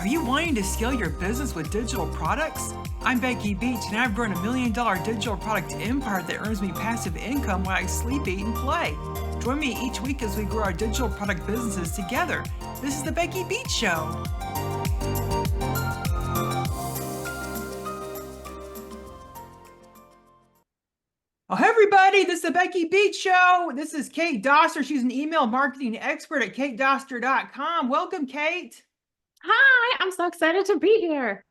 Are you wanting to scale your business with digital products? I'm Becky Beach, and I've grown $1 million digital product empire that earns me passive income while I sleep, eat, and play. Join me each week as we grow our digital product businesses together. This is the Becky Beach Show. Oh, hey everybody, this is the Becky Beach Show. This is Kate Doster. She's an email marketing expert at katedoster.com. Welcome, Kate. Hi, I'm so excited to be here.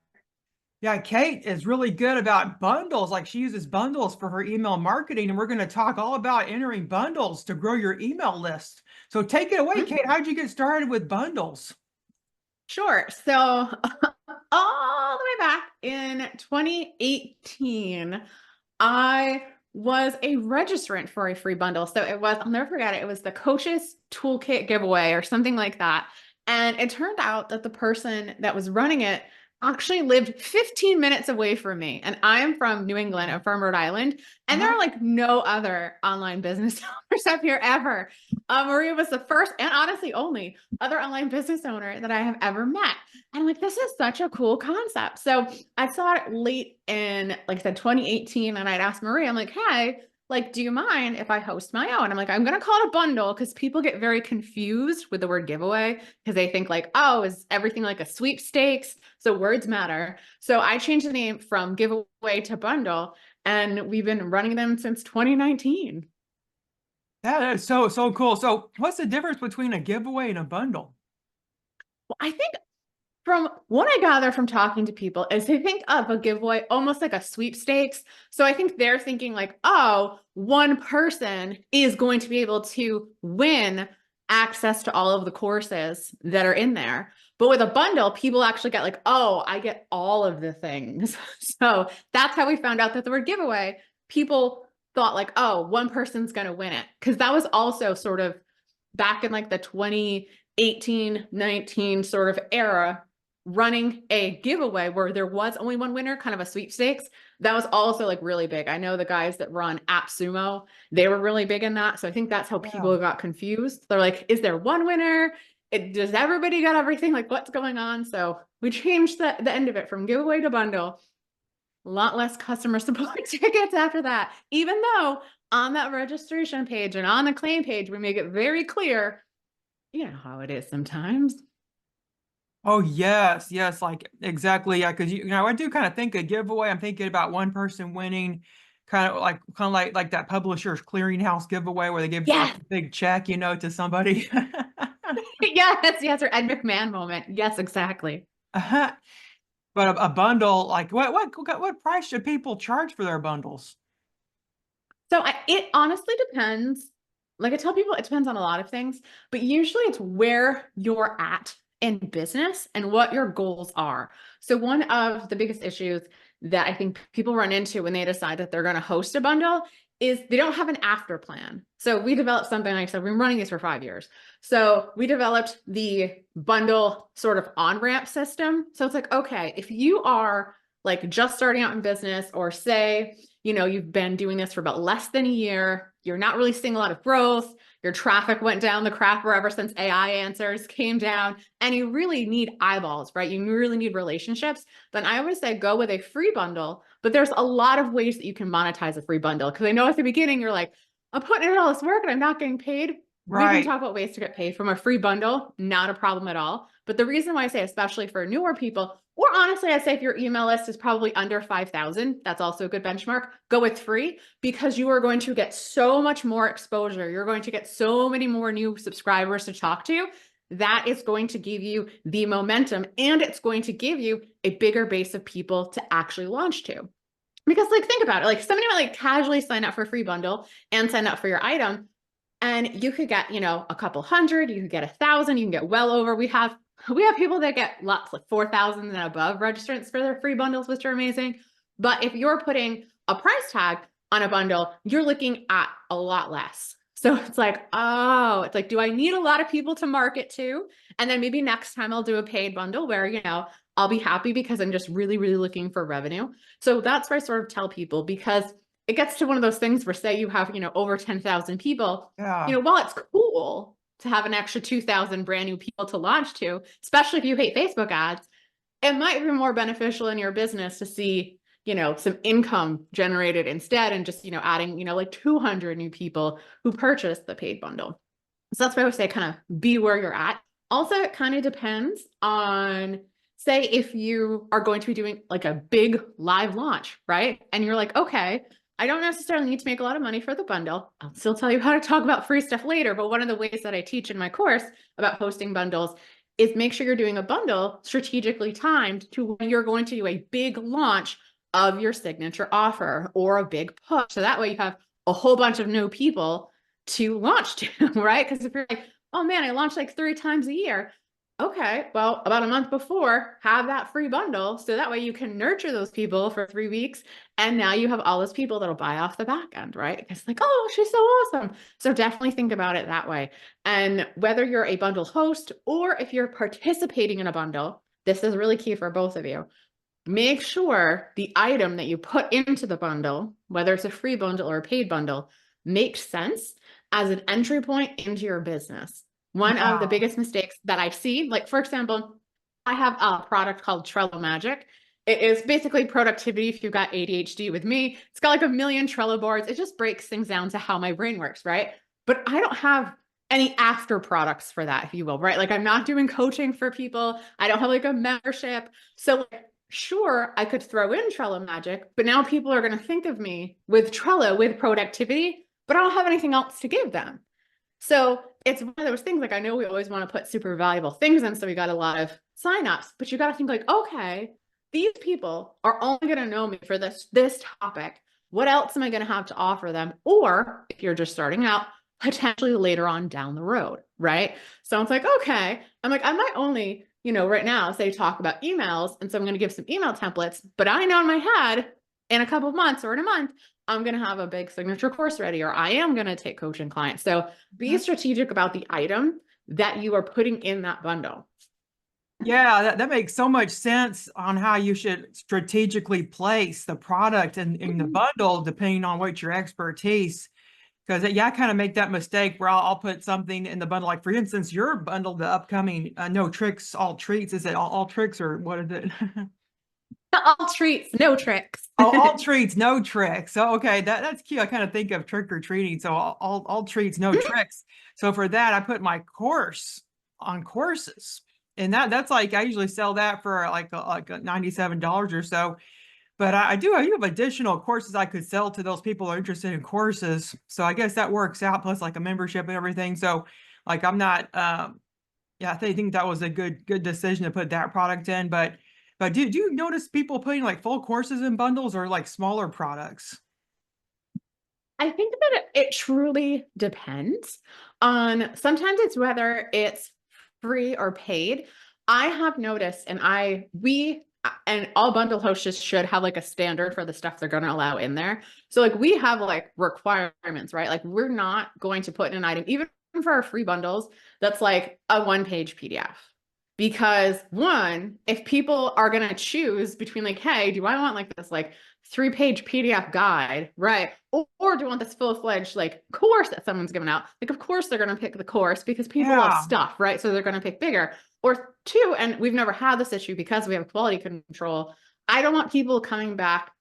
Yeah, Kate is really good about bundles. Like she uses bundles for her email marketing, and we're going to talk all about entering bundles to grow your email list. So take it away, Kate. How'd you get started with bundles? Sure. So all the way back in 2018, I was a registrant for a free bundle. So I'll never forget it. It was the Coaches Toolkit giveaway or something like that. And it turned out that the person that was running it actually lived 15 minutes away from me. And I'm from New England, I'm from Rhode Island. And there are like no other online business owners up here ever. Maria was the first and honestly only other online business owner that I have ever met. And like, this is such a cool concept. So I saw it late in, like I said, 2018. And I'd asked Maria, I'm like, hey, like, do you mind if I host my own? I'm like, I'm going to call it a bundle because people get very confused with the word giveaway because they think like, oh, is everything like a sweepstakes? So words matter. So I changed the name from giveaway to bundle, and we've been running them since 2019. That is so cool. So what's the difference between a giveaway and a bundle? Well, I think from what I gather from talking to people is they think of a giveaway almost like a sweepstakes. So I think they're thinking like, oh, one person is going to be able to win access to all of the courses that are in there. But with a bundle, people actually get like, oh, I get all of the things. So that's how we found out that the word giveaway, people thought like, oh, one person's going to win it. Because that was also sort of back in like the 2018, 19 sort of era, running a giveaway where there was only one winner, kind of a sweepstakes. That was also like really big. I know the guys that run AppSumo, they were really big in that. So I think that's how people got confused. They're like, is there one winner? Does everybody got everything? Like what's going on? So we changed the end of it from giveaway to bundle. A lot less customer support tickets after that, even though on that registration page and on the claim page, we make it very clear, you know how it is sometimes. Oh, yes, like exactly. Yeah, because I do kind of think a giveaway. I'm thinking about one person winning, kind of like that Publishers Clearinghouse giveaway where they give like Yes. a big check, to somebody. Yes, or Ed McMahon moment. Yes, exactly. Uh-huh. But a bundle, like what price should people charge for their bundles? So it honestly depends. Like I tell people, it depends on a lot of things, but usually it's where you're at in business and what your goals are. So one of the biggest issues that I think people run into when they decide that they're going to host a bundle is they don't have an after plan. So we developed something, like I said, we've been running this for 5 years. So we developed the bundle sort of on-ramp system. So it's like, okay, if you are like just starting out in business, or say, you've been doing this for about less than a year, you're not really seeing a lot of growth, your traffic went down the crapper ever since AI answers came down, and you really need eyeballs, right? You really need relationships. Then I always say go with a free bundle, but there's a lot of ways that you can monetize a free bundle. Because I know at the beginning, you're like, I'm putting in all this work and I'm not getting paid. Right. We can talk about ways to get paid from a free bundle, not a problem at all. But the reason why I say, especially for newer people, or honestly, I say if your email list is probably under 5,000, that's also a good benchmark, go with free, because you are going to get so much more exposure. You're going to get so many more new subscribers to talk to. That is going to give you the momentum, and it's going to give you a bigger base of people to actually launch to. Because like, think about it, like somebody might like casually sign up for a free bundle and sign up for your item, and you could get, a couple hundred, you could get 1,000, you can get well over. We have people that get lots, like 4,000 and above registrants for their free bundles, which are amazing. But if you're putting a price tag on a bundle, you're looking at a lot less. So it's like, oh, it's like, do I need a lot of people to market to? And then maybe next time I'll do a paid bundle where, I'll be happy because I'm just really, really looking for revenue. So that's where I sort of tell people, because it gets to one of those things where, say you have, over 10,000 people, while it's cool to have an extra 2,000 brand new people to launch to, especially if you hate Facebook ads, it might be more beneficial in your business to see, some income generated instead and just, adding, like 200 new people who purchase the paid bundle. So that's why I would say kind of be where you're at. Also, it kind of depends on, say, if you are going to be doing like a big live launch, right? And you're like, okay, I don't necessarily need to make a lot of money for the bundle. I'll still tell you how to talk about free stuff later. But one of the ways that I teach in my course about posting bundles is make sure you're doing a bundle strategically timed to when you're going to do a big launch of your signature offer or a big push. So that way you have a whole bunch of new people to launch to, right? Because if you're like, oh man, I launch like 3 times a year. Okay, well, about a month before, have that free bundle. So that way you can nurture those people for 3 weeks. And now you have all those people that'll buy off the back end, right? It's like, oh, she's so awesome. So definitely think about it that way. And whether you're a bundle host or if you're participating in a bundle, this is really key for both of you. Make sure the item that you put into the bundle, whether it's a free bundle or a paid bundle, makes sense as an entry point into your business. One of the biggest mistakes that I see, like for example, I have a product called Trello Magic. It is basically productivity if you've got ADHD with me. It's got like a million Trello boards. It just breaks things down to how my brain works, right? But I don't have any after products for that, if you will, right? Like I'm not doing coaching for people. I don't have like a membership. So like, sure, I could throw in Trello Magic, but now people are going to think of me with Trello, with productivity, but I don't have anything else to give them. So it's one of those things, like I know we always want to put super valuable things in, so we got a lot of signups, but you got to think like, okay, these people are only going to know me for this topic. What else am I going to have to offer them? Or if you're just starting out, potentially later on down the road, right? So it's like, okay, I'm like, I might only, right now say talk about emails. And so I'm going to give some email templates, but I know in my head in a couple of months or in a month, I'm going to have a big signature course ready, or I am going to take coaching clients. So be strategic about the item that you are putting in that bundle. Yeah, that makes so much sense on how you should strategically place the product in the bundle, depending on what your expertise. Because yeah, I kind of make that mistake where I'll put something in the bundle. Like for instance, your bundle, the upcoming No Tricks, All Treats. Is it all tricks or what is it? All treats, no tricks. Oh, all treats, no tricks. So okay, that's cute. I kind of think of trick or treating. So all treats, no tricks. So for that, I put my course on courses, and that's like I usually sell that for like $97 or so. But I do have additional courses I could sell to those people who are interested in courses. So I guess that works out, plus like a membership and everything. So like I'm not yeah, I think that was a good decision to put that product in. But do you notice people putting like full courses in bundles or like smaller products? I think that it truly depends on, sometimes it's whether it's free or paid. I have noticed, and all bundle hosts should have like a standard for the stuff they're going to allow in there. So like we have like requirements, right? Like we're not going to put in an item, even for our free bundles, that's like a 1-page PDF. Because one, if people are going to choose between like, hey, do I want like this like 3-page PDF guide, right? Or do I want this full-fledged like course that someone's given out? Like, of course they're going to pick the course because people love stuff, right? So they're going to pick bigger. Or two, and we've never had this issue because we have quality control. I don't want people coming back,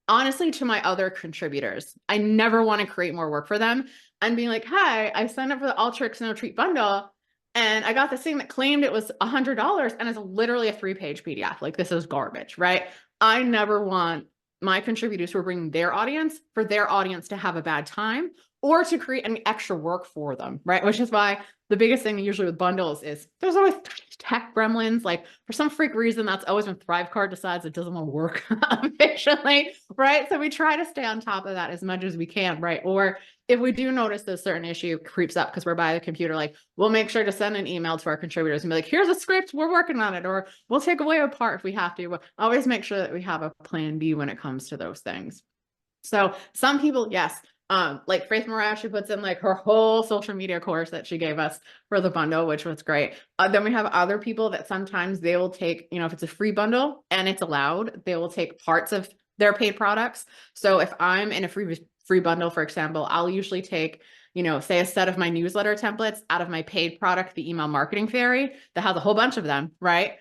honestly, to my other contributors. I never want to create more work for them and being like, hi, I signed up for the All Tricks No Treat bundle. And I got this thing that claimed it was $100 and it's literally a 3-page PDF. Like this is garbage, right? I never want my contributors who are bringing their audience for their audience to have a bad time or to create any extra work for them, right? Which is why the biggest thing usually with bundles is there's always tech gremlins. Like for some freak reason, that's always when Thrivecart decides it doesn't want to work efficiently, right? So we try to stay on top of that as much as we can, right? Or if we do notice a certain issue creeps up because we're by the computer, like we'll make sure to send an email to our contributors and be like, here's a script, we're working on it, or we'll take away a part if we have to. We'll always make sure that we have a plan B when it comes to those things. So some people, yes, like Faith Morale, she puts in like her whole social media course that she gave us for the bundle, which was great. Then we have other people that sometimes they will take, if it's a free bundle and it's allowed, they will take parts of their paid products. So if I'm in a free bundle, for example, I'll usually take, say a set of my newsletter templates out of my paid product, the Email Marketing Fairy, that has a whole bunch of them, right?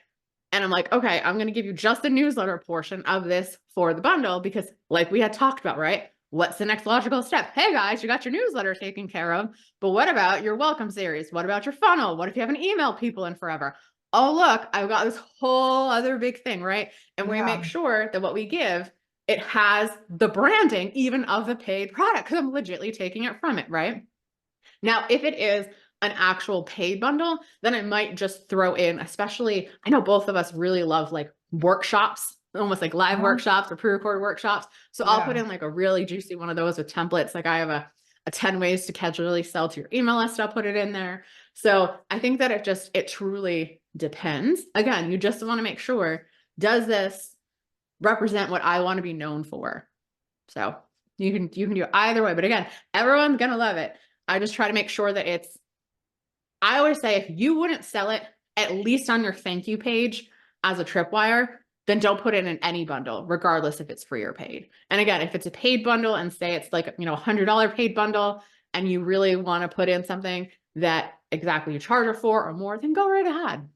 And I'm like, okay, I'm going to give you just the newsletter portion of this for the bundle because, like we had talked about, right? What's the next logical step? Hey guys, you got your newsletter taken care of, but what about your welcome series? What about your funnel? What if you haven't emailed people in forever? Oh, look, I've got this whole other big thing, right? And we Yeah. make sure that what we give, it has the branding even of the paid product because I'm legitimately taking it from it, right? Now, if it is an actual paid bundle, then I might just throw in, especially, I know both of us really love like workshops, almost like live Uh-huh. workshops or pre-recorded workshops. So I'll put Yeah. in like a really juicy one of those with templates. Like I have a 10 ways to casually sell to your email list. I'll put it in there. So I think that it truly depends. Again, you just want to make sure, does this represent what I want to be known for? So you can do either way. But again, everyone's gonna love it. I just try to make sure that I always say if you wouldn't sell it at least on your thank you page as a tripwire, then don't put it in any bundle, regardless if it's free or paid. And again, if it's a paid bundle and say it's like, $100 paid bundle and you really want to put in something that exactly you charge it for or more, then go right ahead.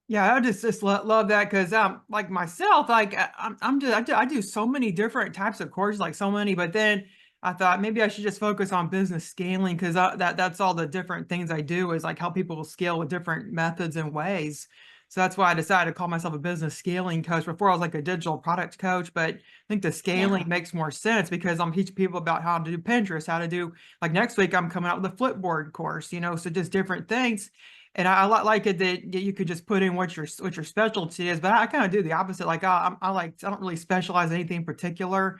Yeah, I just love that because like myself, like I'm just I do so many different types of courses, like so many. But then I thought maybe I should just focus on business scaling because that's all the different things I do is like help people scale with different methods and ways. So that's why I decided to call myself a business scaling coach. Before I was like a digital product coach, but I think the scaling Yeah. makes more sense because I'm teaching people about how to do Pinterest, how to do like next week I'm coming out with a Flipboard course, so just different things. And I like it that you could just put in what your specialty is, but I kind of do the opposite. Like I don't really specialize in anything particular.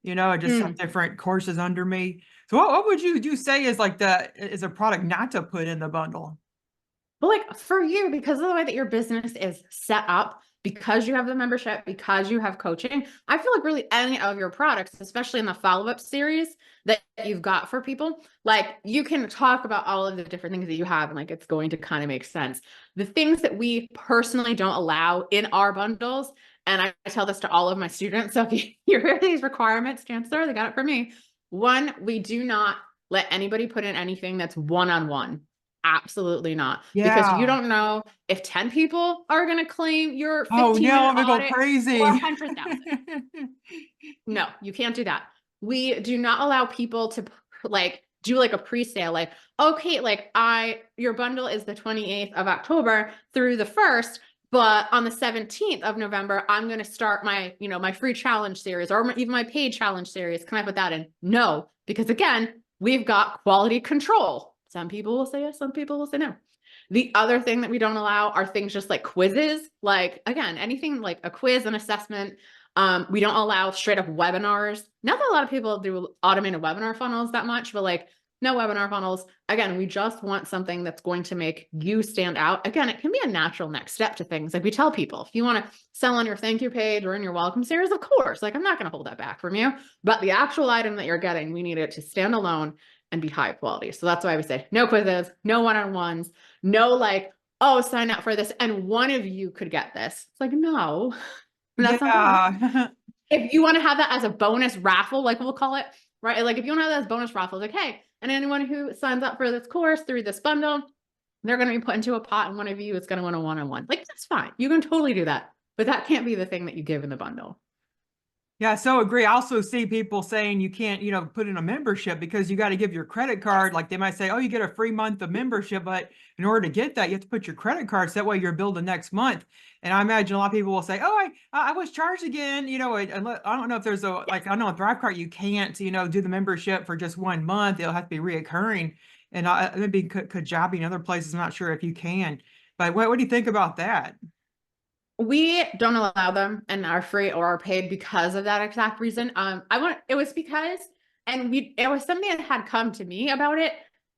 I just have Mm. different courses under me. So what would you say is like the is a product not to put in the bundle? But like for you, because of the way that your business is set up, because you have the membership, because you have coaching, I feel like really any of your products, especially in the follow-up series that you've got for people, like you can talk about all of the different things that you have and like it's going to kind of make sense. The things that we personally don't allow in our bundles, and I tell this to all of my students. So if you hear these requirements, Chancellor, they got it from me. One, we do not let anybody put in anything that's one-on-one. Absolutely not. Because you Yeah. don't know if 10 people are going to claim your Oh 15-minute no, I'm gonna go audit or crazy. 100,000. No, you can't do that. We do not allow people to like do like a pre-sale, like, okay, like your bundle is the 28th of October through the 1st, but on the 17th of November, I'm going to start my free challenge series or even my paid challenge series. Can I put that in? No, because again, we've got quality control. Some people will say yes, some people will say no. The other thing that we don't allow are things just like quizzes, like again, anything like a quiz, an assessment. We don't allow straight up webinars. Not that a lot of people do automated webinar funnels that much, but like no webinar funnels. Again, we just want something that's going to make you stand out. Again, it can be a natural next step to things. Like we tell people, if you want to sell on your thank you page or in your welcome series, of course, like I'm not going to hold that back from you. But the actual item that you're getting, we need it to stand alone and be high quality. So that's why we say no quizzes, no one-on-ones, no like, oh, sign up for this and one of you could get this. It's like, no, that's not gonna happen. Yeah. If you want to have that as a bonus raffle, like we'll call it, right? Like if you want to have that as bonus raffle, like, hey, and anyone who signs up for this course through this bundle, they're going to be put into a pot and one of you is going to win a one-on-one. Like that's fine. You can totally do that. But that can't be the thing that you give in the bundle. Yeah, so agree. I also see people saying you can't, put in a membership because you got to give your credit card. Like they might say, oh, you get a free month of membership, but in order to get that, you have to put your credit card so that way you're billed the next month. And I imagine a lot of people will say, oh, I was charged again. I don't know if there's like, I know on Thrivecart, you can't, do the membership for just 1 month. It'll have to be reoccurring. And maybe Kajabi and other places, I'm not sure if you can. But what do you think about that? We don't allow them and are free or are paid because of that exact reason. It was because, and it was something that had come to me about it.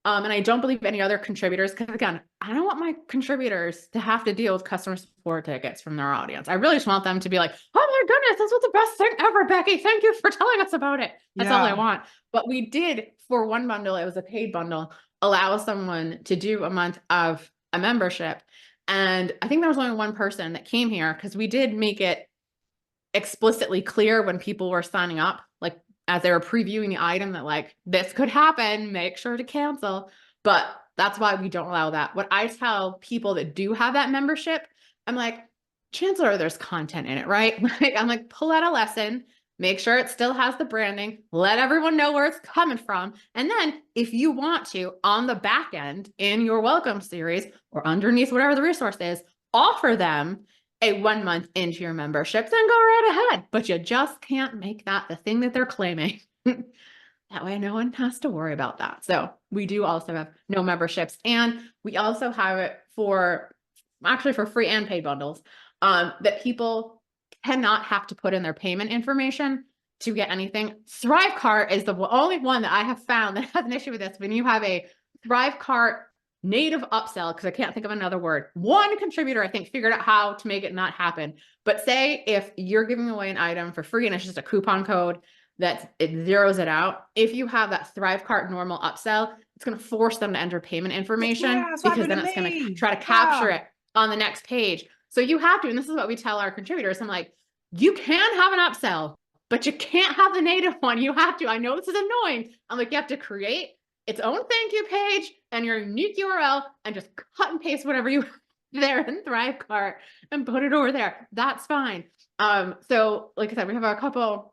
And I don't believe any other contributors, because again, I don't want my contributors to have to deal with customer support tickets from their audience. I really just want them to be like, oh my goodness, this was the best thing ever, Becky. Thank you for telling us about it. That's all I Yeah. want. But we did for one bundle, it was a paid bundle, allow someone to do a month of a membership. And I think there was only one person that came here because we did make it explicitly clear when people were signing up, like as they were previewing the item that like, this could happen, make sure to cancel. But that's why we don't allow that. What I tell people that do have that membership, I'm like, chances are there's content in it, right? Like, I'm like, pull out a lesson, make sure it still has the branding, let everyone know where it's coming from. And then if you want to, on the back end in your welcome series or underneath whatever the resource is, offer them a 1 month into your membership, then go right ahead. But you just can't make that the thing that they're claiming. That way no one has to worry about that. So we do also have no memberships, and we also have it for actually for free and paid bundles, that people cannot have to put in their payment information to get anything. Thrivecart is the only one that I have found that has an issue with this. When you have a Thrivecart native upsell, because I can't think of another word, one contributor, I think, figured out how to make it not happen. But say if you're giving away an item for free and it's just a coupon code, that it zeroes it out. If you have that Thrivecart normal upsell, it's going to force them to enter payment information, Yeah, that's what because happened then to it's going to me. try to capture Yeah. it on the next page. So you have to, and this is what we tell our contributors. I'm like, you can have an upsell, but you can't have the native one. You have to. I know this is annoying. I'm like, you have to create its own thank you page and your unique URL and just cut and paste whatever you there in Thrivecart and put it over there. That's fine. So like I said, we have a couple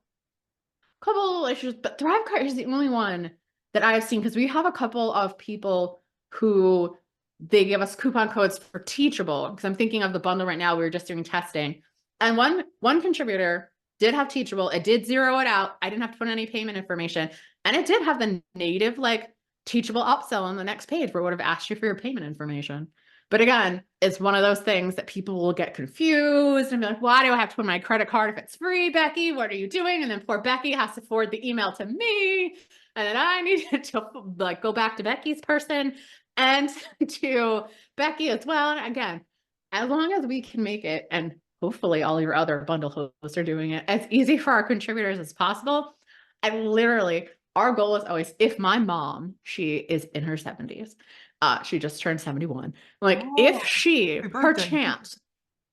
issues, but Thrivecart is the only one that I've seen, because we have a couple of people who they give us coupon codes for Teachable, because I'm thinking of the bundle right now. We were just doing testing, and one contributor did have Teachable. It did zero it out. I didn't have to put any payment information, and it did have the native like Teachable upsell on the next page where it would have asked you for your payment information. But again, it's one of those things that people will get confused and be like, why do I have to put my credit card if it's free, Becky? What are you doing? And then poor Becky has to forward the email to me. And then I need to like go back to Becky's person and to Becky as well. And again, as long as we can make it, and hopefully all your other bundle hosts are doing it, as easy for our contributors as possible. And literally, our goal is always, if my mom, she is in her 70s, she just turned 71. Like, if Oh, she happy birthday. perchance,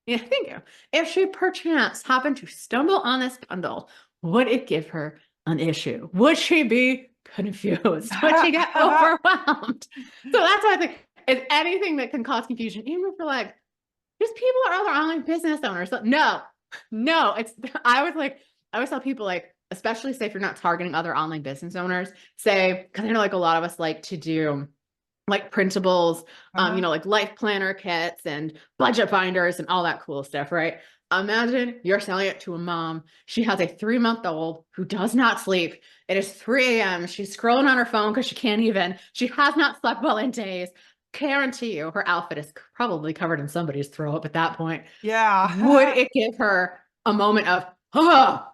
yeah, thank you. If she perchance happened to stumble on this bundle, would it give her an issue? Would she be confused? Would she get overwhelmed? So that's why I think is anything that can cause confusion, even if you're like, just people or other online business owners. No, no, it's, I always tell people, like, especially say if you're not targeting other online business owners, say, because I know like a lot of us like to do like printables, like life planner kits and budget binders and all that cool stuff, right? Imagine you're selling it to a mom. She has a 3-month-old who does not sleep. It is 3 a.m. She's scrolling on her phone because she has not slept well in days. Guarantee you her outfit is probably covered in somebody's throw up at that point. Would Yeah. it give her a moment of, oh,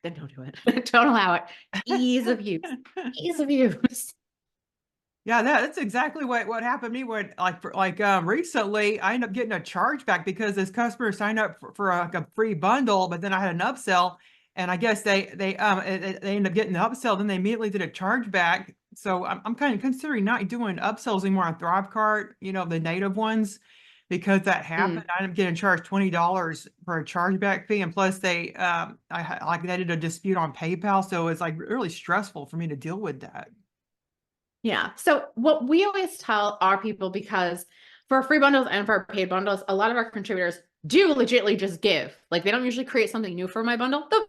then don't do it. Don't allow it. Ease of use. Ease of use. Yeah, that's exactly what happened to me when recently I ended up getting a chargeback because this customer signed up for like a free bundle, but then I had an upsell, and I guess they ended up getting the upsell, then they immediately did a chargeback. So I'm kind of considering not doing upsells anymore on Thrivecart, the native ones, because that happened. I ended up getting charged $20 for a chargeback fee, and plus they did a dispute on PayPal, so it's like really stressful for me to deal with that. Yeah. So what we always tell our people, because for free bundles and for paid bundles, a lot of our contributors do legitimately just give. Like, they don't usually create something new for my bundle. Though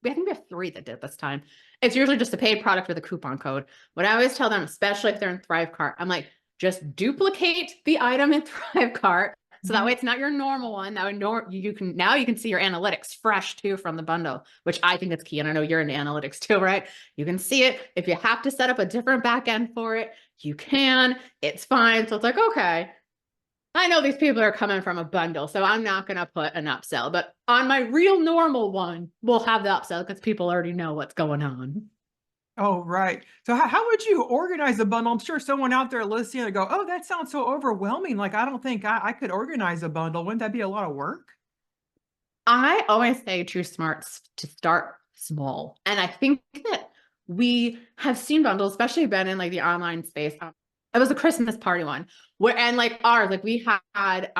I think we have 3 that did this time. It's usually just a paid product with a coupon code. What I always tell them, especially if they're in Thrivecart, I'm like, just duplicate the item in Thrivecart. So that way it's not your normal one. Now you can see your analytics fresh too from the bundle, which I think is key. And I know you're into analytics too, right? You can see it. If you have to set up a different backend for it, you can. It's fine. So it's like, okay, I know these people are coming from a bundle, so I'm not going to put an upsell. But on my real normal one, we'll have the upsell because people already know what's going on. Oh, right. So how would you organize a bundle? I'm sure someone out there listening to go, oh, that sounds so overwhelming. Like, I don't think I could organize a bundle. Wouldn't that be a lot of work? I always say choose smarts to start small. And I think that we have seen bundles, especially been in like the online space. It was a Christmas party one where, and like ours, like we had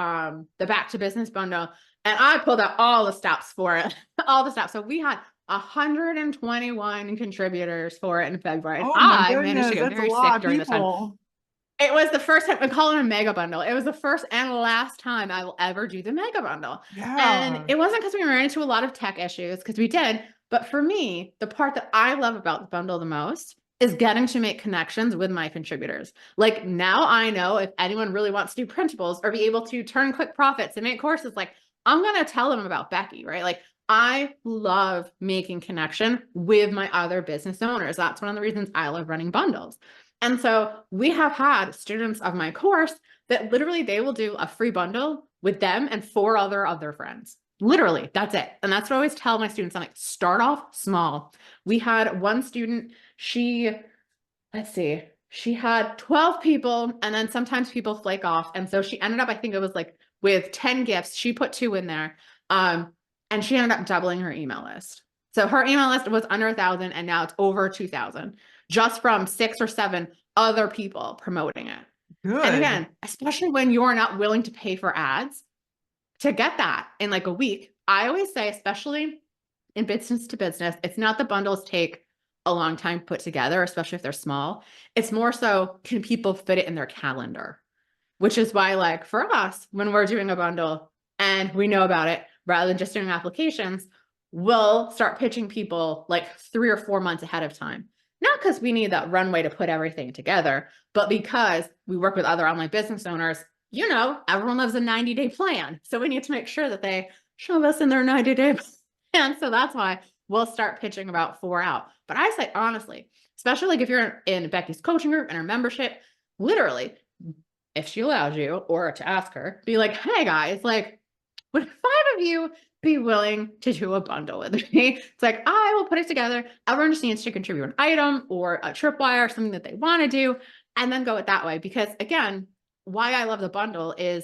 the back to business bundle, and I pulled out all the stops for it, all the stops. So we had 121 contributors for it in February. And Oh my I managed to goodness, get that's a very sick lot of during this time. people. It was the first time we call it a mega bundle. It was the first and last time I will ever do the mega bundle. And Yeah. it wasn't because we ran into a lot of tech issues, because we did. But for me, the part that I love about the bundle the most is getting to make connections with my contributors. Like now I know if anyone really wants to do printables or be able to turn quick profits and make courses, like I'm going to tell them about Becky, right? Like I love making connection with my other business owners. That's one of the reasons I love running bundles. And so we have had students of my course that literally they will do a free bundle with them and four other friends. Literally, that's it. And that's what I always tell my students. I'm like, start off small. We had one student, let's see, she had 12 people, and then sometimes people flake off. And so she ended up, I think it was like with 10 gifts, she put 2 in there. And she ended up doubling her email list. So her email list was under 1,000 and now it's over 2,000 just from 6 or 7 other people promoting it. Good. And again, especially when you're not willing to pay for ads, to get that in like a week, I always say, especially in business to business, it's not the bundles take a long time to put together, especially if they're small. It's more so, can people fit it in their calendar? Which is why, like for us, when we're doing a bundle and we know about it, rather than just doing applications, we'll start pitching people like 3 or 4 months ahead of time. Not because we need that runway to put everything together, but because we work with other online business owners. You know, everyone loves a 90-day plan. So we need to make sure that they shove us in their 90-day plan. So that's why we'll start pitching about 4 out. But I say, honestly, especially like if you're in Becky's coaching group and her membership, literally, if she allows you or to ask her, be like, hey guys, like, would 5 of you be willing to do a bundle with me? It's like, I will put it together. Everyone just needs to contribute an item or a tripwire, something that they want to do, and then go it that way. Because again, why I love the bundle is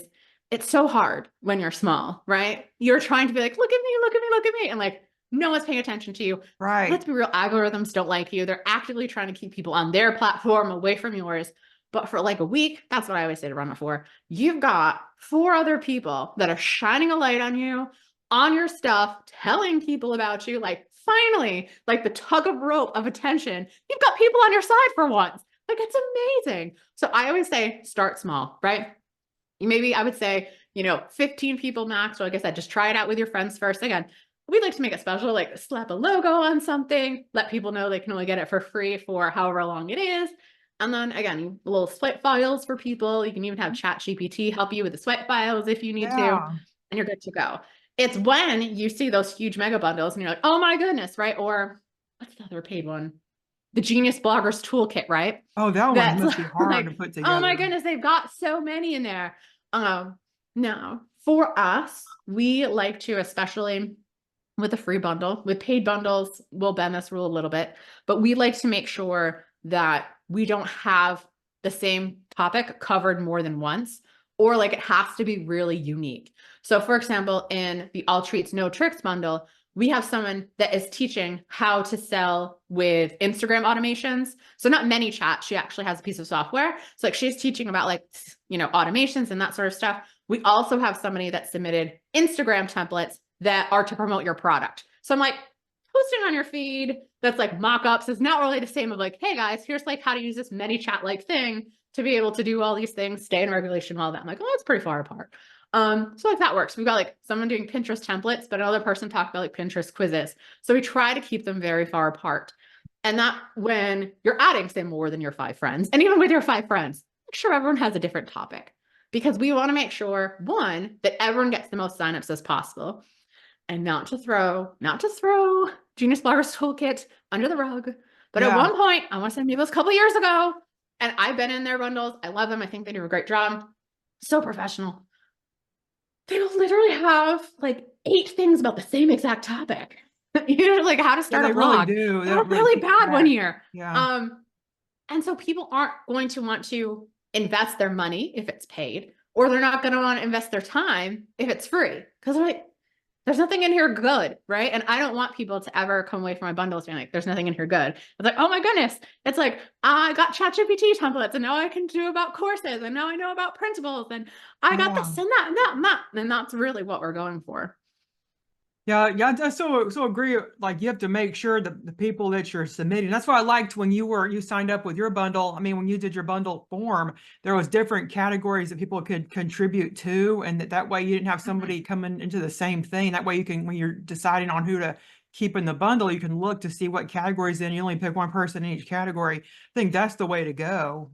it's so hard when you're small, right? You're trying to be like, look at me, look at me, look at me. And like, no one's paying attention to you. Right. Let's be real, algorithms don't like you. They're actively trying to keep people on their platform away from yours. But for like a week, that's what I always say to run it for. You've got 4 other people that are shining a light on you, on your stuff, telling people about you. Like finally, like the tug of rope of attention, you've got people on your side for once. Like it's amazing. So I always say, start small, right? Maybe I would say, 15 people max. So like I said, just try it out with your friends first. Again, we'd like to make it special, like slap a logo on something, let people know they can only get it for free for however long it is. And then again, little swipe files for people. You can even have ChatGPT help you with the swipe files if you need to, and you're good to go. It's when you see those huge mega bundles and you're like, oh my goodness, right? Or what's the other paid one? The Genius Bloggers Toolkit, right? Oh, that one must be hard like, to put together. oh my goodness, they've got so many in there. No, for us, we like to, especially with a free bundle, with paid bundles, we'll bend this rule a little bit, but we like to make sure that we don't have the same topic covered more than once, or like it has to be really unique. So for example, in the All Treats No Tricks bundle, we have someone that is teaching how to sell with Instagram automations. So not ManyChat, she actually has a piece of software. So like she's teaching about like, automations and that sort of stuff. We also have somebody that submitted Instagram templates that are to promote your product. So I'm like, posting on your feed that's like mock-ups is not really the same of like, hey guys, here's like how to use this ManyChat like thing to be able to do all these things, stay in regulation, all that. I'm like, oh, it's pretty far apart. So like that works. We've got like someone doing Pinterest templates, but another person talked about like Pinterest quizzes. So we try to keep them very far apart. And that when you're adding, say, more than your 5 friends, and even with your 5 friends, make sure everyone has a different topic, because we want to make sure, one, that everyone gets the most signups as possible, and not to throw Genius Bloggers Toolkit under the rug. But at one point, I want to say maybe it was a couple years ago, and I've been in their bundles. I love them. I think they do a great job. So professional. They will literally have like 8 things about the same exact topic. Like how to start a blog. Really do. They were really bad one year. Yeah. And so people aren't going to want to invest their money if it's paid, or they're not going to want to invest their time if it's free. Because they're like, there's nothing in here good, right? And I don't want people to ever come away from my bundles being like, there's nothing in here good. It's like, oh my goodness. It's like, I got ChatGPT templates and now I can do about courses and now I know about printables and I got this and that and that and that. And that's really what we're going for. Yeah, yeah, I so agree. Like you have to make sure that the people that you're submitting. That's what I liked when you signed up with your bundle. I mean, when you did your bundle form, there was different categories that people could contribute to, and that way you didn't have Mhm. somebody coming into the same thing. That way you can, when you're deciding on who to keep in the bundle, you can look to see what categories in. You only pick one person in each category. I think that's the way to go.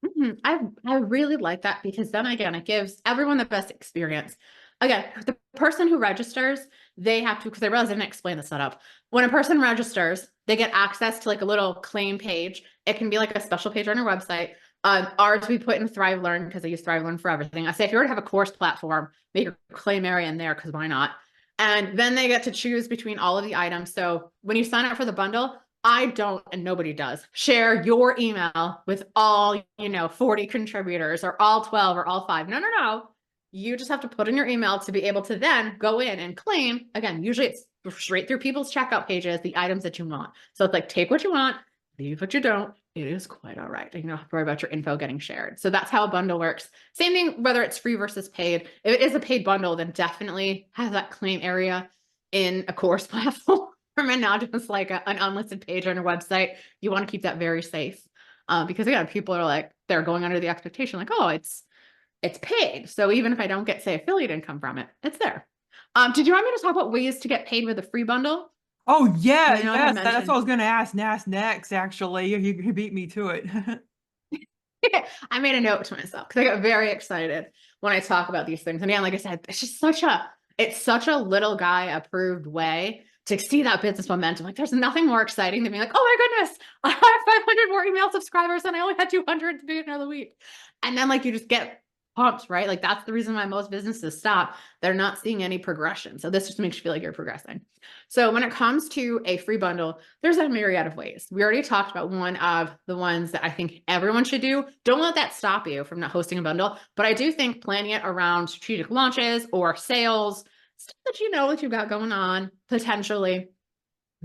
Mhm. I really like that because then again, it gives everyone the best experience. Again, the person who registers, they have to, because I realized I didn't explain the setup. When a person registers, they get access to like a little claim page. It can be like a special page on our website. Ours we put in Thrive Learn because I use Thrive Learn for everything. I say if you already have a course platform, make your claim area in there because why not? And then they get to choose between all of the items. So when you sign up for the bundle, I don't, and nobody does, share your email with all, 40 contributors or all 12 or all 5. No, no, no. You just have to put in your email to be able to then go in and claim. Again, usually it's straight through people's checkout pages, the items that you want. So it's like, take what you want, leave what you don't. It is quite all right. You don't have to worry about your info getting shared. So that's how a bundle works. Same thing, whether it's free versus paid. If it is a paid bundle, then definitely have that claim area in a course platform and not just like an unlisted page on your website. You want to keep that very safe. Because again, people are like, they're going under the expectation, like, oh, it's paid. So even if I don't get, say, affiliate income from it, it's there. Did you want me to talk about ways to get paid with a free bundle? Oh Because yeah, I know I had yes, that's what I mentioned. was going to ask next. Actually, you beat me to it. I made a note to myself because I got very excited when I talk about these things. And again, like I said, it's such a little guy approved way to see that business momentum. Like there's nothing more exciting than being like, oh my goodness, I have 500 more email subscribers and I only had 200 at the beginning of the week. And then like you just get pumped, right? Like that's the reason why most businesses stop. They're not seeing any progression. So this just makes you feel like you're progressing. So when it comes to a free bundle, there's a myriad of ways. We already talked about one of the ones that I think everyone should do. Don't let that stop you from not hosting a bundle, but I do think planning it around strategic launches or sales, stuff that you know that you've got going on, potentially,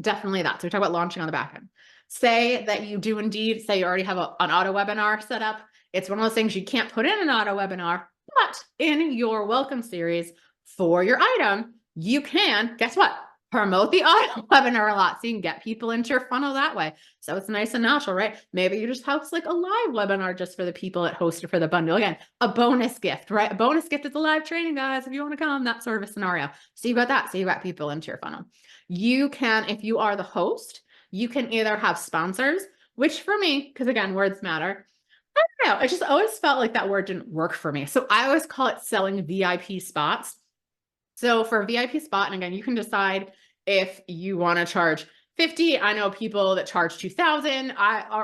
definitely that. So we talk about launching on the back end. Say that you do indeed, say you already have an auto webinar set up. It's one of those things you can't put in an auto webinar, but in your welcome series for your item, you can, guess what? Promote the auto webinar a lot so you can get people into your funnel that way. So it's nice and natural, right? Maybe you just host like a live webinar just for the people that hosted for the bundle. Again, a bonus gift, right? A bonus gift is a live training, guys, if you want to come, that sort of a scenario. So you've got that. So you've got people into your funnel. You can, if you are the host, you can either have sponsors, which for me, because again, words matter. I don't know. I just always felt like that word didn't work for me. So I always call it selling VIP spots. So for a VIP spot, and again, you can decide if you want to charge 50. I know people that charge 2,000.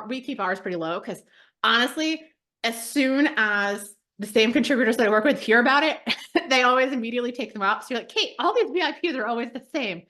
We keep ours pretty low because honestly, as soon as the same contributors that I work with hear about it, they always immediately take them up. So you're like, Kate, all these VIPs are always the same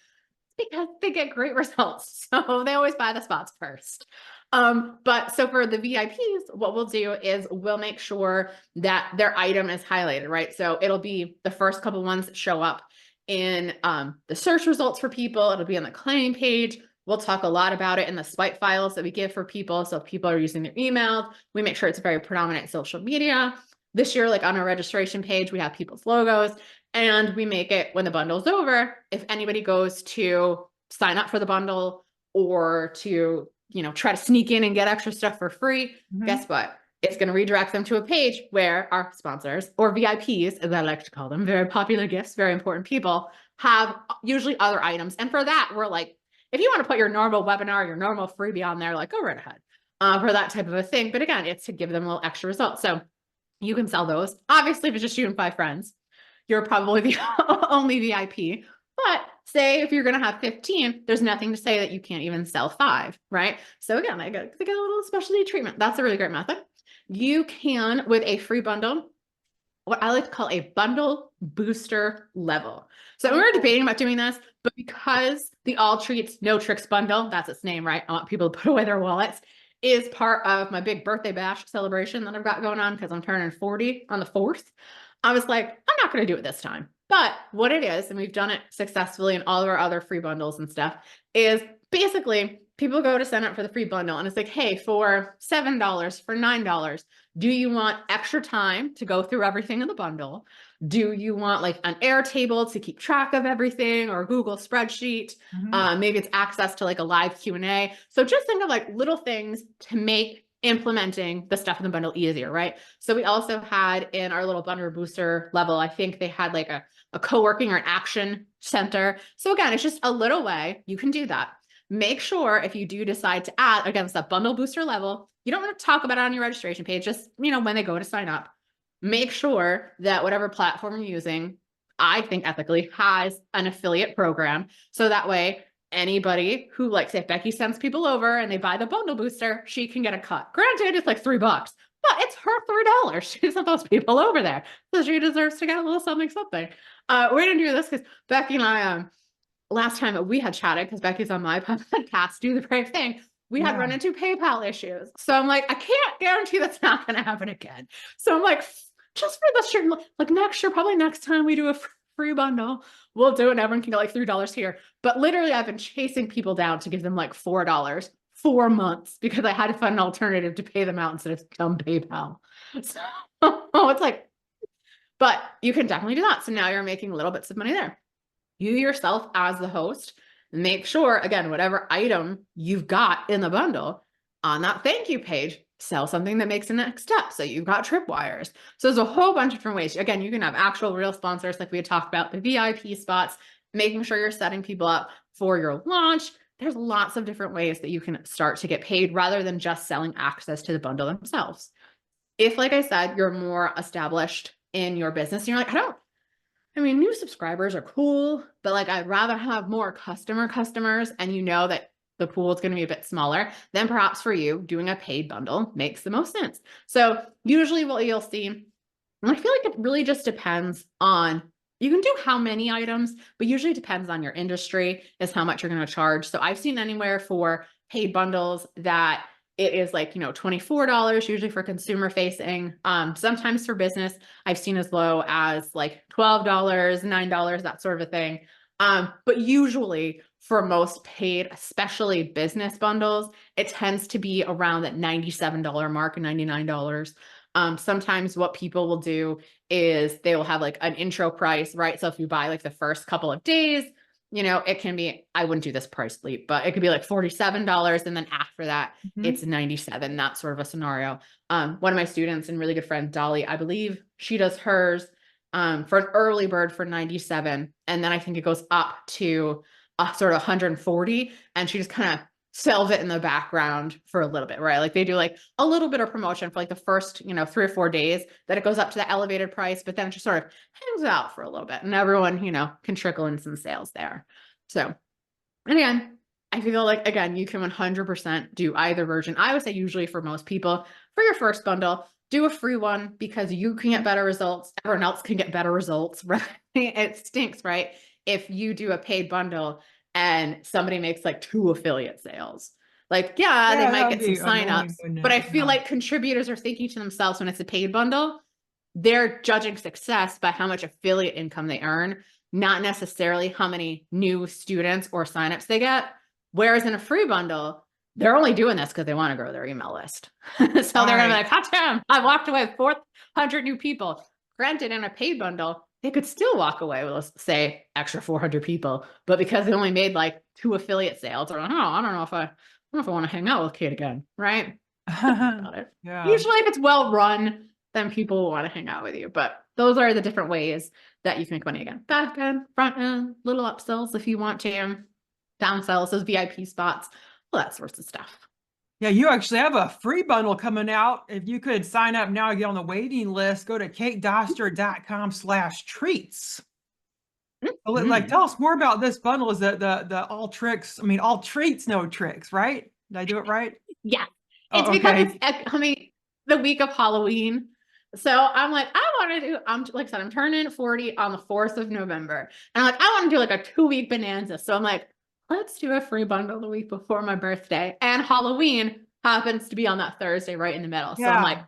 because they get great results. So they always buy the spots first. But so for the VIPs, what we'll do is we'll make sure that their item is highlighted, right? So it'll be the first couple ones that show up in the search results for people. It'll be on the claim page. We'll talk a lot about it in the swipe files that we give for people. So if people are using their email, we make sure it's very predominant in social media. This year, like on our registration page, we have people's logos. And we make it when the bundle's over, if anybody goes to sign up for the bundle or to, try to sneak in and get extra stuff for free, guess what? It's going to redirect them to a page where our sponsors or VIPs, as I like to call them, very popular gifts, very important people, have usually other items. And for that, we're like, if you want to put your normal webinar, your normal freebie on there, like go right ahead for that type of a thing. But again, it's to give them a little extra results. So you can sell those. Obviously, if it's just you and 5 friends, you're probably the only VIP. But say if you're going to have 15, there's nothing to say that you can't even sell 5, right? So again, they get a little specialty treatment. That's a really great method. You can, with a free bundle, what I like to call a bundle booster level. So we were debating about doing this, but because the All Treats No Tricks bundle, that's its name, right? I want people to put away their wallets, is part of my big birthday bash celebration that I've got going on because I'm turning 40 on the 4th. I was like, I'm not going to do it this time. But what it is, and we've done it successfully in all of our other free bundles and stuff, is basically people go to sign up for the free bundle and it's like, hey, for $7, for $9, do you want extra time to go through everything in the bundle? Do you want like an Airtable to keep track of everything, or Google spreadsheet? Maybe it's access to like a live Q&A. So just think of like little things to make implementing the stuff in the bundle easier, right? So we also had in our little bundle booster level, I think they had like a co-working or an action center. So again, it's just a little way you can do that. Make sure if you do decide to add, again, it's that bundle booster level, you don't want to talk about it on your registration page, just, when they go to sign up, make sure that whatever platform you're using, I think ethically, has an affiliate program. So that way, anybody who, like, say, if Becky sends people over and they buy the bundle booster, she can get a cut. Granted, it's like $3, but it's her $3. She sent those people over there. So she deserves to get a little something. We're going to do this because Becky and I, last time we had chatted, because Becky's on my podcast, Do the Brave Thing, we had run into PayPal issues. So I'm like, I can't guarantee that's not going to happen again. So I'm like, just for this year, like next year, probably next time we do a free bundle, we'll do it and everyone can get like $3 here. But literally I've been chasing people down to give them like $4, 4 months, because I had to find an alternative to pay them out instead of dumb PayPal. So it's like, but you can definitely do that. So now you're making little bits of money there. You yourself as the host, make sure, again, whatever item you've got in the bundle on that thank you page, sell something that makes the next step. So you've got tripwires. So there's a whole bunch of different ways. Again, you can have actual real sponsors like we had talked about, the VIP spots, making sure you're setting people up for your launch. There's lots of different ways that you can start to get paid rather than just selling access to the bundle themselves. If, like I said, you're more established in your business and you're like, new subscribers are cool, but like, I'd rather have more customers, and you know that the pool is going to be a bit smaller, then perhaps for you, doing a paid bundle makes the most sense. So usually what you'll see, and I feel like it really just depends on, you can do how many items, but usually depends on your industry is how much you're going to charge. So I've seen anywhere for paid bundles that it is like, $24 usually for consumer facing. Sometimes for business, I've seen as low as like $12, $9, that sort of a thing. But usually for most paid, especially business bundles, it tends to be around that $97 mark, $99. Sometimes what people will do is they will have like an intro price, right? So if you buy like the first couple of days, it can be, I wouldn't do this price leap, but it could be like $47. And then after that, it's $97, that sort of a scenario. One of my students and really good friend, Dolly, I believe she does hers for an early bird for $97. And then I think it goes up to sort of $140. And she just kind of sells it in the background for a little bit, right? Like they do like a little bit of promotion for like the first, 3 or 4 days, that it goes up to the elevated price, but then it just sort of hangs out for a little bit and everyone, can trickle in some sales there. So, and again, I feel like, again, you can 100% do either version. I would say usually for most people, for your first bundle, do a free one because you can get better results. Everyone else can get better results, right? It stinks, right? If you do a paid bundle and somebody makes like 2 affiliate sales. Like, they might get some signups, but I feel like contributors are thinking to themselves when it's a paid bundle, they're judging success by how much affiliate income they earn, not necessarily how many new students or signups they get. Whereas in a free bundle, they're only doing this because they want to grow their email list. So they're going to be like, hot damn, I walked away with 400 new people. Granted, in a paid bundle, they could still walk away with, let's say, extra 400 people, but because they only made like 2 affiliate sales, or I don't know if I want to hang out with Kate again, right? About it. Usually, if it's well run, then people will want to hang out with you. But those are the different ways that you can make money. Again, back end, front end, little upsells if you want to, downsells, those VIP spots, all that sorts of stuff. Yeah, you actually have a free bundle coming out. If you could sign up now and get on the waiting list, go to katedoster.com/treats. Like, tell us more about this bundle. Is that the all tricks? All treats, no tricks, right? Did I do it right? Yeah. It's because it's the week of Halloween. So I'm like, like I said, I'm turning 40 on the 4th of November. And I'm like, I want to do like a 2-week bonanza. So I'm like, let's do a free bundle the week before my birthday. And Halloween happens to be on that Thursday right in the middle. So I'm like,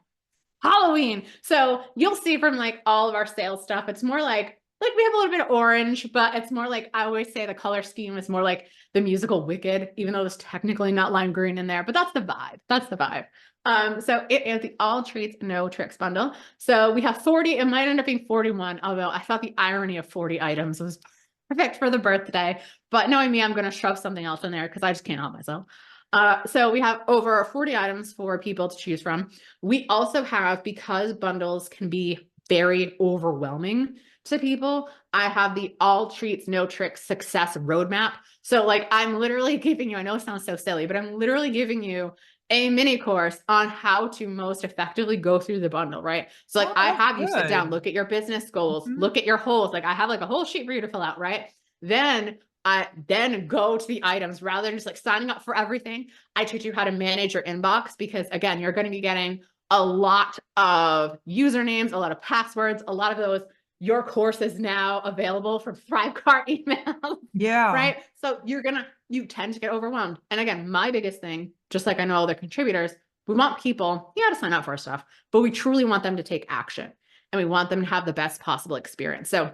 Halloween. So you'll see from like all of our sales stuff, it's more like like we have a little bit of orange, but it's more like, I always say the color scheme is more like the musical Wicked, even though there's technically not lime green in there, but that's the vibe. That's the vibe. So it is the all treats, no tricks bundle. So we have 40, it might end up being 41, although I thought the irony of 40 items was perfect for the birthday, but knowing me, I'm going to shove something else in there because I just can't help myself. So we have over 40 items for people to choose from. We also have, because bundles can be very overwhelming to people, I have the all treats, no tricks success roadmap. So like, I'm literally giving you, I know it sounds so silly, but I'm literally giving you a mini course on how to most effectively go through the bundle, right? So like, Oh, I that's have you sit down, good. look at your business goals, Mhm. look at your holes. Like I have like a whole sheet for you to fill out, right? Then I then go to the items rather than just like signing up for everything. I teach you how to manage your inbox because again, you're going to be getting a lot of usernames, a lot of passwords, a lot of those. Your course is now available from Thrivecart emails, Yeah. right? So you tend to get overwhelmed. And again, my biggest thing, just like I know other contributors, we want people, yeah, to sign up for our stuff, but we truly want them to take action and we want them to have the best possible experience. So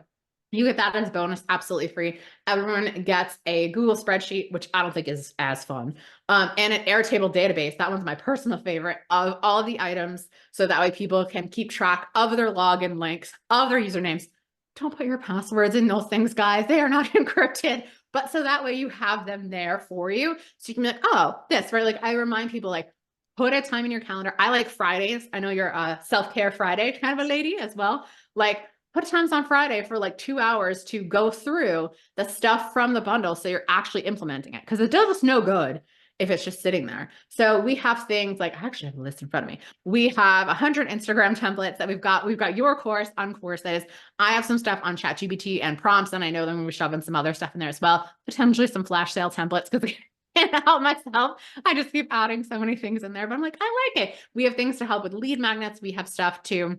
you get that as a bonus, absolutely free. Everyone gets a Google spreadsheet, which I don't think is as fun, and an Airtable database. That one's my personal favorite of all of the items. So that way people can keep track of their login links, of their usernames. Don't put your passwords in those things, guys. They are not encrypted. But so that way you have them there for you. So you can be like, oh, this, right? Like I remind people like, put a time in your calendar. I like Fridays. I know you're a self-care Friday kind of a lady as well. Like put times on Friday for like 2 hours to go through the stuff from the bundle so you're actually implementing it because it does us no good if it's just sitting there. So we have things like, I actually have a list in front of me. We have 100 Instagram templates that we've got. We've got your course on courses. I have some stuff on ChatGPT and prompts, and I know then we're shoving some other stuff in there as well. Potentially some flash sale templates because I can't help myself. I just keep adding so many things in there, but I'm like, I like it. We have things to help with lead magnets. We have stuff to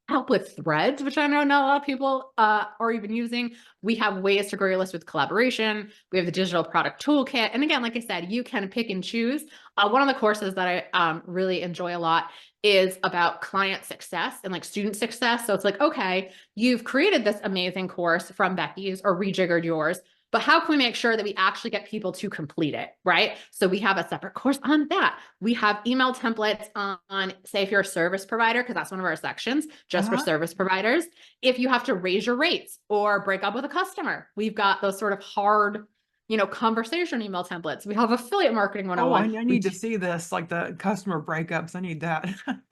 help with threads, which I know not a lot of people are even using. We have ways to grow your list with collaboration. We have the digital product toolkit. And again, like I said, you can pick and choose. One of the courses that I really enjoy a lot is about client success and like student success. So it's like, okay, you've created this amazing course from Becky's or rejiggered yours, but how can we make sure that we actually get people to complete it, right? So we have a separate course on that. We have email templates on, say, if you're a service provider, because that's one of our sections, just for Uh-huh. service providers. If you have to raise your rates or break up with a customer, we've got those sort of hard, conversation email templates. We have affiliate marketing Oh, 101. I need to see this, like the customer breakups. I need that.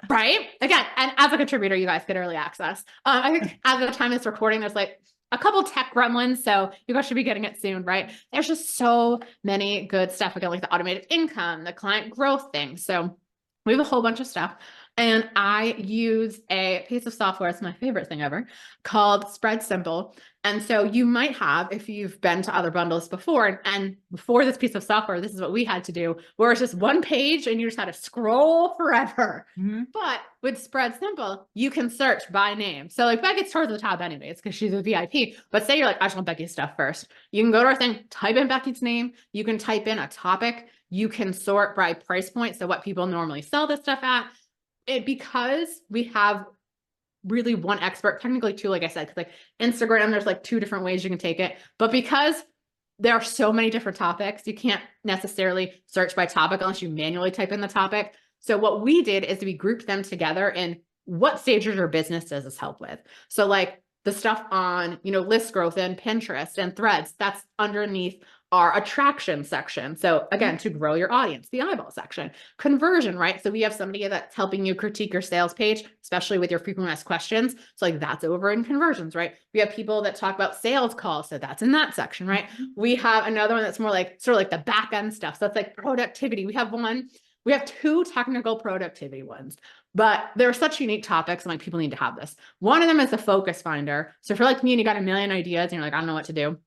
Right? Again, and as a contributor, you guys get early access. I think as of the time it's recording, there's like a couple tech gremlins, so you guys should be getting it soon, right? There's just so many good stuff. Again, like the automated income, the client growth thing. So we have a whole bunch of stuff. And I use a piece of software, it's my favorite thing ever, called Spread Simple. And so you might have, if you've been to other bundles before, and before this piece of software, this is what we had to do, where it's just one page and you just had to scroll forever. Mhm. But with Spread Simple, you can search by name. So like Becky's towards the top anyways, because she's a VIP. But say you're like, I just want Becky's stuff first. You can go to our thing, type in Becky's name. You can type in a topic. You can sort by price point. So what people normally sell this stuff at. Because we have really one expert, technically two, like I said, because like Instagram, there's like two different ways you can take it. But because there are so many different topics, you can't necessarily search by topic unless you manually type in the topic. So what we did is we grouped them together in what stages your business does this help with. So like the stuff on, list growth and Pinterest and threads, that's underneath our attraction section. So again, to grow your audience, the eyeball section, conversion, right? So we have somebody that's helping you critique your sales page, especially with your frequently asked questions. So like that's over in conversions, right? We have people that talk about sales calls. So that's in that section, right? We have another one that's more like sort of like the back end stuff. So that's like productivity. We have two technical productivity ones, but they're such unique topics and like people need to have this. One of them is the focus finder. So if you're like me and you got a million ideas and you're like, I don't know what to do,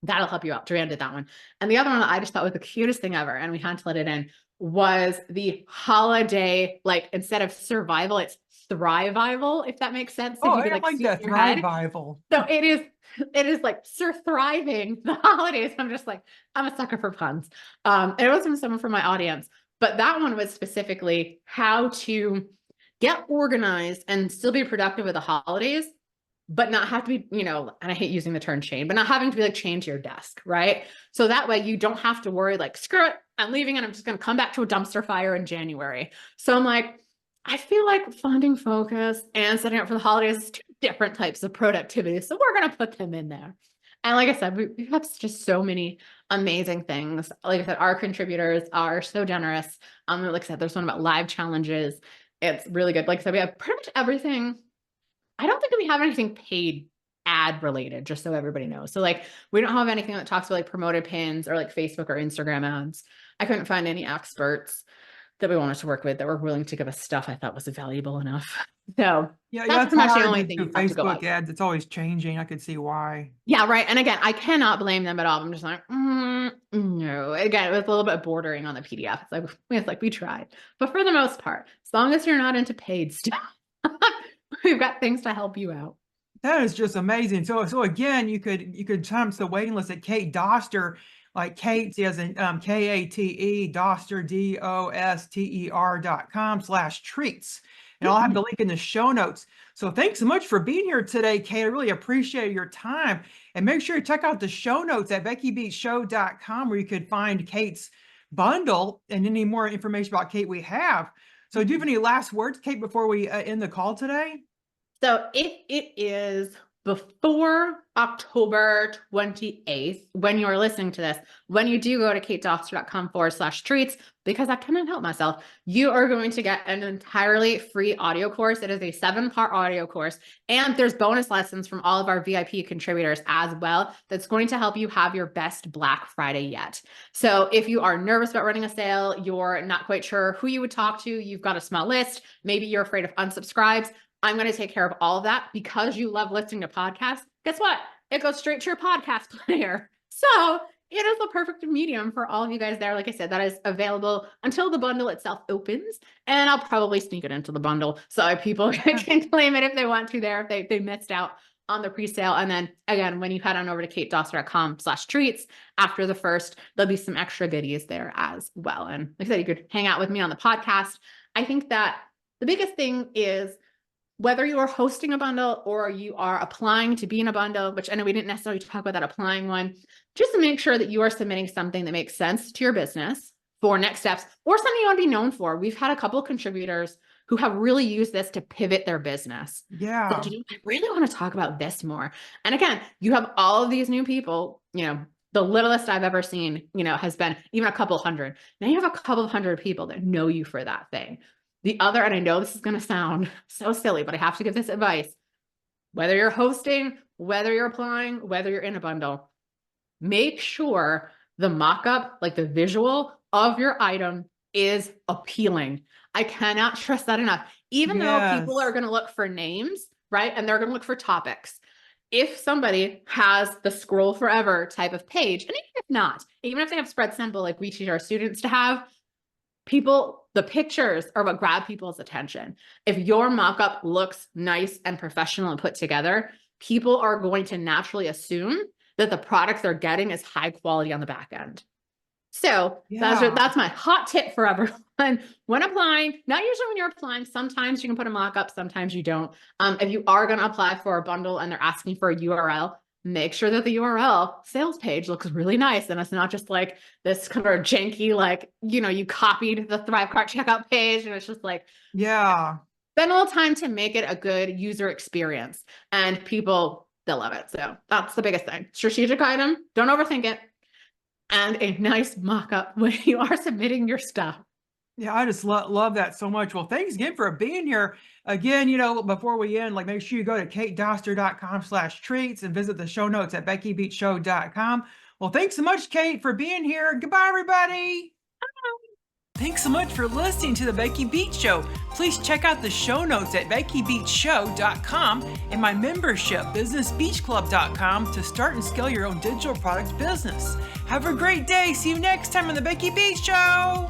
that'll help you out. Joanne did that one. And the other one that I just thought was the cutest thing ever, and we had to let it in, was the holiday, like instead of survival, it's thrivival, if that makes sense. If Oh, you I could like like see it that in your head. Thrivevival. So it is like Sir Thriving the holidays. I'm just like, I'm a sucker for puns. It was from someone from my audience, but that one was specifically how to get organized and still be productive with the holidays but not have to be, and I hate using the term chain, but not having to be like chained to your desk, right? So that way you don't have to worry like, screw it, I'm leaving and I'm just going to come back to a dumpster fire in January. So I'm like, I feel like finding focus and setting up for the holidays is two different types of productivity. So we're going to put them in there. And like I said, we have just so many amazing things. Like I said, our contributors are so generous. Like I said, there's one about live challenges. It's really good. Like I said, we have pretty much everything. I don't think that we have anything paid ad related, just so everybody knows. So like, we don't have anything that talks about like promoted pins or like Facebook or Instagram ads. I couldn't find any experts that we wanted to work with that were willing to give us stuff I thought was valuable enough. So Yeah, that's it's pretty much the hard only to thing do you have to go Facebook out. ads. It's always changing. I could see why. Yeah, right. And again, I cannot blame them at all. I'm just like, no. Again, it was a little bit bordering on the PDF. It's like we tried, but for the most part, as long as you're not into paid stuff, we've got things to help you out. That is just amazing. So again, you could time the waiting list at Kate Doster, like Kate as in Kate Doster DOSTER.com/treats. And I'll have the link in the show notes. So thanks so much for being here today, Kate. I really appreciate your time. And make sure you check out the show notes at BeckyBeachShow.com where you could find Kate's bundle and any more information about Kate we have. So do you have any last words, Kate, before we end the call today? So if it is before October 28th, when you're listening to this, when you do go to katedoster.com/treats, because I cannot help myself, you are going to get an entirely free audio course. It is a 7-part audio course, and there's bonus lessons from all of our VIP contributors as well. That's going to help you have your best Black Friday yet. So if you are nervous about running a sale, you're not quite sure who you would talk to, you've got a small list, maybe you're afraid of unsubscribes, I'm going to take care of all of that because you love listening to podcasts. Guess what? It goes straight to your podcast player. So it is the perfect medium for all of you guys there. Like I said, that is available until the bundle itself opens, and I'll probably sneak it into the bundle so people can claim it if they want to there, if they missed out on the pre-sale. And then again, when you head on over to katedoster.com/treats after the first, there'll be some extra goodies there as well. And like I said, you could hang out with me on the podcast. I think that the biggest thing is whether you are hosting a bundle or you are applying to be in a bundle, which I know we didn't necessarily talk about that applying one, just to make sure that you are submitting something that makes sense to your business for next steps or something you want to be known for. We've had a couple of contributors who have really used this to pivot their business. Yeah. So, I really want to talk about this more. And again, you have all of these new people, the littlest I've ever seen, has been even a couple hundred. Now you have a couple of hundred people that know you for that thing. The other, and I know this is going to sound so silly, but I have to give this advice. Whether you're hosting, whether you're applying, whether you're in a bundle, make sure the mock-up, like the visual of your item, is appealing. I cannot stress that enough. Even though people are going to look for names, right? And they're going to look for topics. If somebody has the scroll forever type of page, and even if not, even if they have spread simple, like we teach our students to have, the pictures are what grab people's attention. If your mock-up looks nice and professional and put together, people are going to naturally assume that the product they're getting is high quality on the back end. So that's my hot tip for everyone. When applying, not usually when you're applying, sometimes you can put a mock-up, sometimes you don't. If you are going to apply for a bundle and they're asking for a URL, make sure that the URL sales page looks really nice. And it's not just like this kind of janky, like, you copied the ThriveCart checkout page and it's just like, spend a little time to make it a good user experience, and people, they'll love it. So that's the biggest thing. Strategic item, don't overthink it, and a nice mock-up when you are submitting your stuff. Yeah, I just love that so much. Well, thanks again for being here. Again, before we end, make sure you go to katedoster.com/treats and visit the show notes at BeckyBeachShow.com. Well, thanks so much, Kate, for being here. Goodbye, everybody. Thanks so much for listening to the Becky Beach Show. Please check out the show notes at BeckyBeachShow.com and my membership, BusinessBeachClub.com, to start and scale your own digital products business. Have a great day. See you next time on the Becky Beach Show.